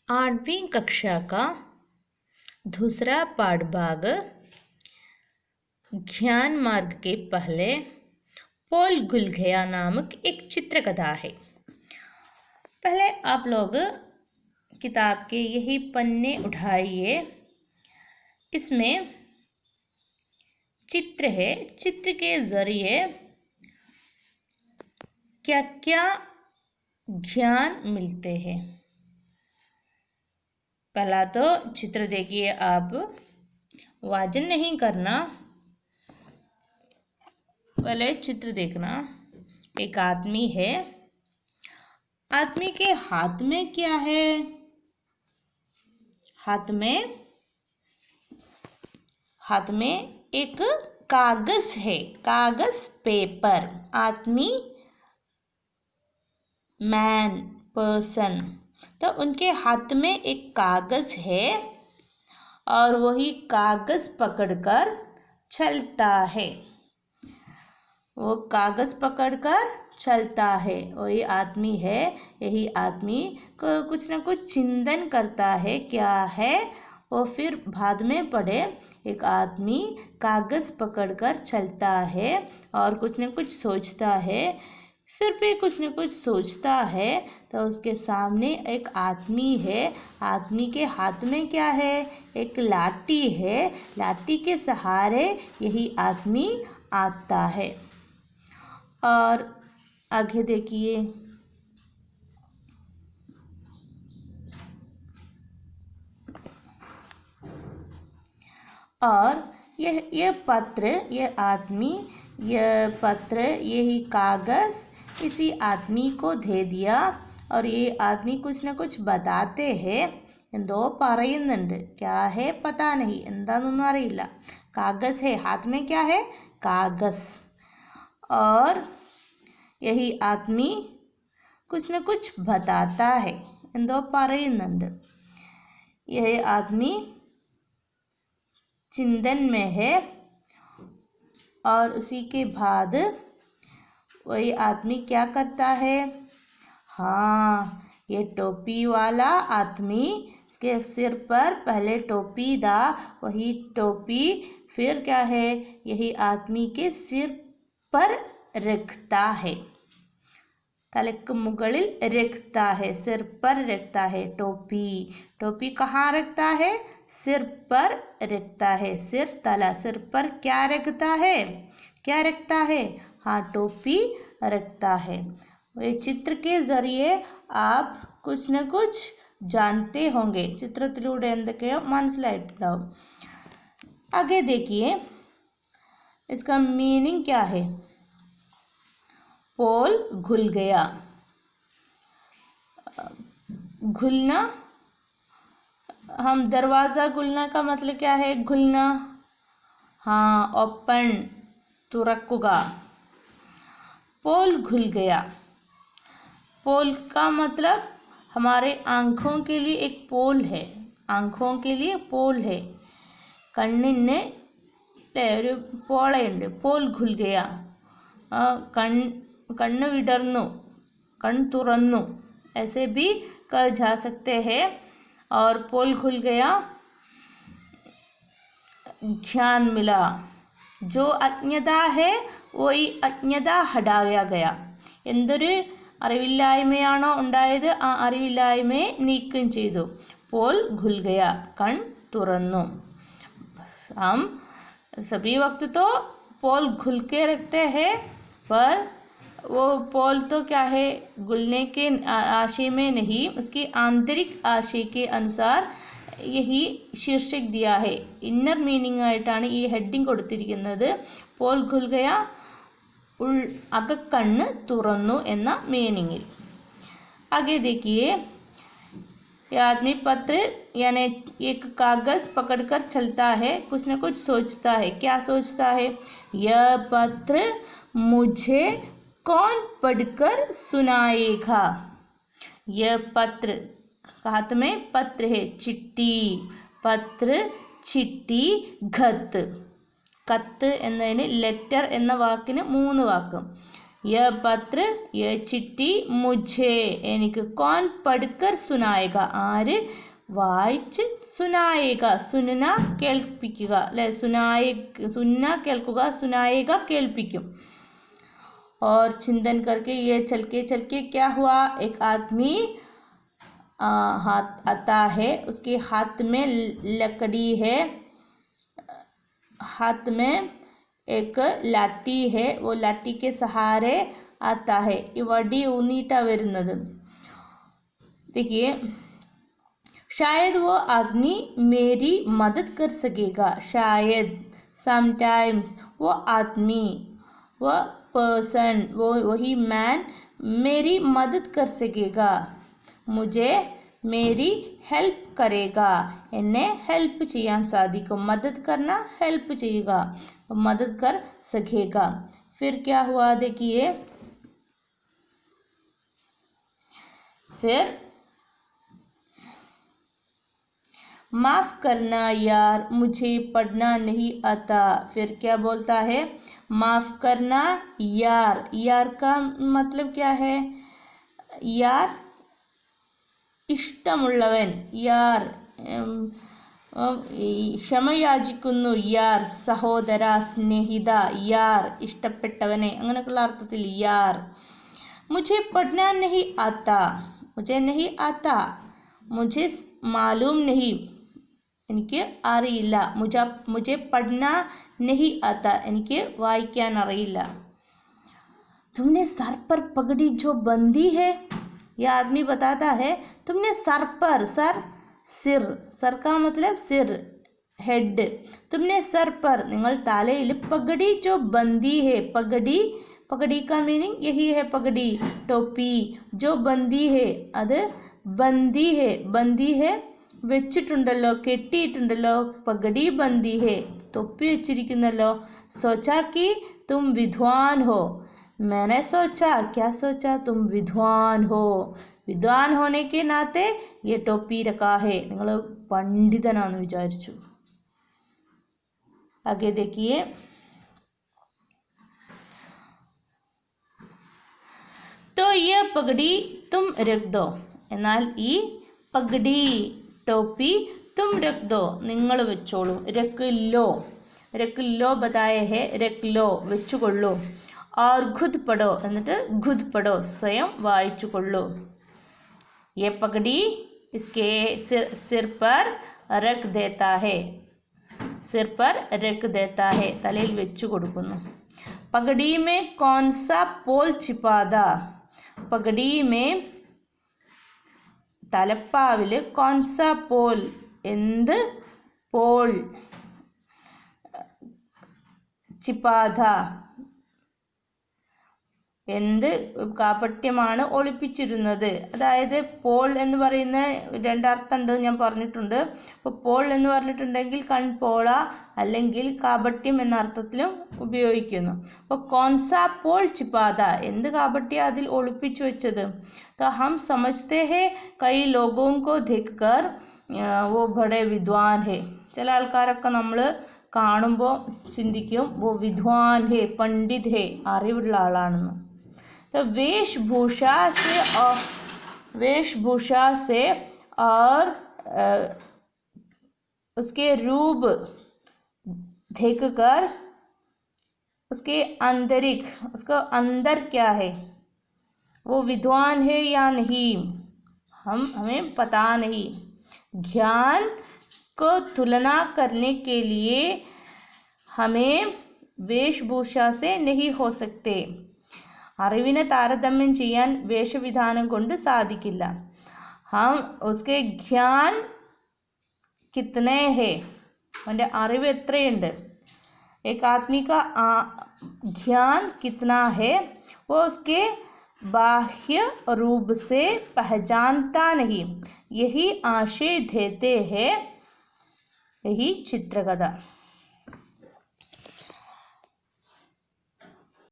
8वीं कक्षा का दूसरा पाठभाग ज्ञान मार्ग के पहले पोल घुल गया नामक एक चित्रकथा है। पहले आप लोग किताब के यही पन्ने उठाइए। इसमें चित्र है। चित्र के जरिए क्या क्या ज्ञान मिलते हैं। पहला तो चित्र देखिए, आप वाचन नहीं करना, पहले चित्र देखना। एक आदमी है। आदमी के हाथ में क्या है? हाथ में एक कागज है, कागज पेपर। आदमी मैन पर्सन, तो उनके हाथ में एक कागज है और वही कागज पकड़कर चलता है। वो कागज पकड़कर चलता है, वही आदमी है। यही आदमी को कुछ ना कुछ चिंतन करता है। क्या है वो फिर बाद में पढ़े। एक आदमी कागज पकड़कर चलता है और कुछ ना कुछ सोचता है, फिर भी कुछ न कुछ सोचता है। तो उसके सामने एक आदमी है। आदमी के हाथ में क्या है? एक लाठी है। लाठी के सहारे यही आदमी आता है। और आगे देखिए, और यह पत्र, यह आदमी, यह पत्र, यही कागज इसी आदमी को दे दिया। और ये आदमी कुछ न कुछ बताते हैं। എന്തോ പറയുന്നുണ്ട്, क्या है पता नहीं, എന്താണെന്നൊന്നും അറിയില്ല। कागज है, हाथ में क्या है? कागज। और यही आदमी कुछ न कुछ बताता है, എന്തോ പറയുന്നുണ്ട്। यही आदमी चिंतन में है। और उसी के बाद वही आदमी क्या करता है? हाँ, ये टोपी वाला आदमी, इसके सिर पर पहले टोपी था, वही टोपी फिर क्या है? यही आदमी के सिर पर रखता है। तलक मुगलिल रखता है, सिर पर रखता है। टोपी, टोपी कहाँ रखता है? सिर पर रखता है। सिर, तला, सिर पर क्या रखता है? क्या रखता है? हाँ, टोपी रखता है। ये चित्र के जरिए आप कुछ न कुछ जानते होंगे। ചിത്രത്തിലൂടെ എന്തൊക്കെയോ മനസ്സിലായിട്ടുണ്ടാവും। आगे देखिए, इसका मीनिंग क्या है? पोल घुल गया। घुलना, हम दरवाज़ा घुलना का मतलब क्या है? घुलना, हाँ, ओपन, തുറക്കുക। पोल घुल गया। पोल का मतलब हमारे आँखों के लिए एक पोल है। आँखों के लिए पोल है। കണ്ണിന് ഒരു പോളയുണ്ട്। പോൽ ഖുൽ ഗയ, കണ്ണ് വിടർന്നു, കൺ തുറന്നു, ऐसे भी कहा जा सकते हैं। और पोल खुल गया, ज्ञान मिला। जो अज्ञता है वही अज्ञता हटाया गया। എന്തൊരു അറിവില്ലായ്മയാണോ ഉണ്ടായത്, ആ അറിവില്ലായ്മയെ നീക്കം ചെയ്തു। പോൽ ഖുൽ ഗയ, കൺ തുറന്നു। हम सभी वक्त तो पोल घुल के रखते हैं, पर वो पोल तो क्या है? घुलने के आशय में नहीं, उसकी आंतरिक आशय के अनुसार यही शीर्षक दिया है। इनर मीनिंग ആയിട്ടാണ് ഈ ഹെഡിങ് കൊടുത്തിരിക്കുന്നത്। പോൽ ഖുൽ ഗയ, അകക്കണ്ണ് തുറന്നു എന്ന മീനിങ്ങിൽ। आगे देखिए, यह आदमी पत्र यानी एक कागज पकड़कर चलता है, कुछ न कुछ सोचता है। क्या सोचता है? यह पत्र मुझे कौन पढ़कर सुनाएगा? यह पत्र, हाथ में पत्र है, चिट्ठी, पत्र, चिट्ठी, ഖത്ത്. കത്ത് എന്നതിന് ലെറ്റർ എന്ന വാക്കിന് 3 വാക്കും. यह पत्र यह चिट्ठी मुझे എനിക്ക് कौन पढ़कर सुनाएगा ആര് വായിച്ച് സുനായേക സുനന കേൾപ്പിക്കുക അല്ലെ സുന്ന കേൾക്കുക സുനായേക കേൾപ്പിക്കും और चिंतन करके ये चल के क्या हुआ एक आदमी हाथ आता है उसके हाथ में लकड़ी है हाथ में एक लाठी है वो लाठी के सहारे आता है ये वडी ऊनीटा വരുന്നത് देखिए शायद वो आदमी मेरी मदद कर सकेगा शायद समटाइम्स वो आदमी वो पर्सन वो वही मैन मेरी मदद कर सकेगा मुझे मेरी हेल्प करेगा എന്നെ हेल्प ചെയ്യാൻ സാധിക്കും मदद करना हेल्प ചെയ്യുക मदद कर सकेगा फिर क्या हुआ देखिए फिर माफ़ करना यार मुझे पढ़ना नहीं आता फिर क्या बोलता है माफ़ करना यार यार का मतलब क्या है यार ഇഷ്ടമുള്ളവൻ യാർ ക്ഷമയാചിക്കുന്നു യാർ സഹോദര സ്നേഹിത യാർ ഇഷ്ടപ്പെട്ടവനെ അങ്ങനെയൊക്കെയുള്ള അർത്ഥത്തിൽ യാർ मुझे पढ़ना नहीं आता मुझे नहीं आता मुझे मालूम नहीं എനിക്ക് അറിയില്ല मुझे पढ़ना नहीं आता എനിക്ക് വായിക്കാൻ അറിയില്ല तुमने सर पर पगड़ी जो बंदी है यह आदमी बताता है तुमने सर पर सिर सर का मतलब सिर हेड तुमने सर पर നിങ്ങൾ തലയിൽ पगड़ी जो बंदी है पगड़ी का मीनिंग यही है पगड़ी टोपी जो बंदी है അത് बंदी है വെച്ചിട്ടുണ്ടല്ലോ കെട്ടിയിട്ടുണ്ടല്ലോ പഗടി ബന്ദി ഹേ തൊപ്പി വെച്ചിരിക്കുന്നല്ലോ सोचा कि तुम विद्वान हो मैंने सोचा क्या सोचा तुम विद्वान हो विद्वान होने के नाते ये टोपी रखा है നിങ്ങൾ പണ്ഡിതനാണെന്ന് വിചാരിച്ചു आगे देखिए तो ये पगड़ी तुम रख दो എന്നാൽ ഈ പഗടി टोपी तुम रख दो നിങ്ങൾ വെച്ചോളൂ रख लो बताए है रख लो വെച്ചുകൊള്ളൂ और खुद पढ़ो എന്നിട്ട് खुद पढ़ो സ്വയം വായിച്ചുകൊള്ളൂ ये पगड़ी इसके सिर पर रख देता है सिर पर रख देता है തലയിൽ വെച്ചു കൊടുക്കുന്നു पगड़ी में कौन सा पोल छिपा था पगड़ी में തലപ്പാവിൽ കോൺസ പോൽ എന്ത് പോൾ ചിപാധ എന്ത് കാപട്യമാണ് ഒളിപ്പിച്ചിരുന്നത് അതായത് പോൾ എന്ന് പറയുന്ന രണ്ടർത്ഥം ഉണ്ട് ഞാൻ പറഞ്ഞിട്ടുണ്ട് അപ്പോൾ പോൾ എന്ന് പറഞ്ഞിട്ടുണ്ടെങ്കിൽ കൺപോള അല്ലെങ്കിൽ കാപട്യം എന്ന അർത്ഥത്തിലും ഉപയോഗിക്കുന്നു അപ്പോൾ കോൺസ പോൾ ചിപാത എന്ത് കാപട്യം അതിൽ ഒളിപ്പിച്ചു വെച്ചത് तो हम समझते हैं कई लोगों को देखकर वो बड़े विद्वान है ചില ആൾക്കാരൊക്കെ നമ്മൾ കാണുമ്പോൾ ചിന്തിക്കും वो विद्वान है पंडित है അറിവുള്ള ആളാണെന്ന് तो वेशभूषा से और उसके रूप देखकर उसके उसका अंदर क्या है वो विद्वान है या नहीं हमें पता नहीं ज्ञान को तुलना करने के लिए हमें वेशभूषा से नहीं हो सकते അറിവിനെ താരതമ്യം ചെയ്യാൻ വേഷവിധാനം കൊണ്ട് സാധിക്കില്ല हम उसके ज्ञान कितने है അവൻ്റെ അറിവ് എത്രയുണ്ട് एक आदमी का ज्ञान कितना है वो उसके बाह्य रूप से पहचानता नहीं यही आशय देते हैं यही चित्रकथा।